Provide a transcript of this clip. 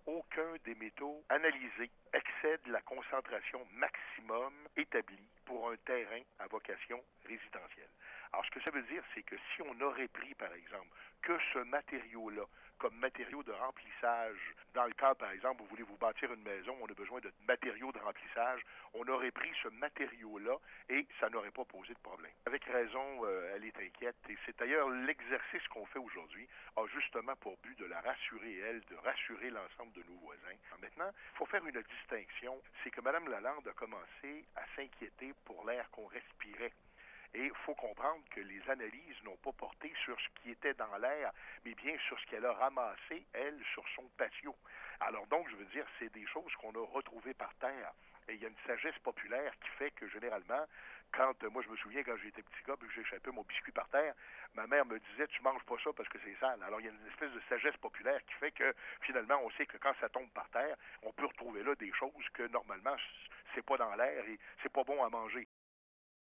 aucun des métaux analysés excède la concentration maximum établie pour un terrain à vocation résidentielle. Alors, ce que ça veut dire, c'est que si on aurait pris, par exemple, que ce matériau-là comme matériau de remplissage, dans le cas, par exemple, vous voulez vous bâtir une maison, on a besoin de matériaux de remplissage, on aurait pris ce matériau-là et ça n'aurait pas posé de problème. Avec raison, elle est inquiète et c'est d'ailleurs l'exercice qu'on fait aujourd'hui a justement pour but de la rassurer, elle, de rassurer l'ensemble de nos voisins. Maintenant, il faut faire une distinction, c'est que Mme Lalande a commencé à s'inquiéter pour l'air qu'on respirait. Et il faut comprendre que les analyses n'ont pas porté sur ce qui était dans l'air, mais bien sur ce qu'elle a ramassé, elle, sur son patio. Alors donc, je veux dire, c'est des choses qu'on a retrouvées par terre. Et il y a une sagesse populaire qui fait que, généralement, moi je me souviens quand j'étais petit gars, puis que j'échappais mon biscuit par terre, ma mère me disait, tu manges pas ça parce que c'est sale. Alors il y a une espèce de sagesse populaire qui fait que, finalement, on sait que quand ça tombe par terre, on peut retrouver là des choses que, normalement, c'est pas dans l'air et c'est pas bon à manger.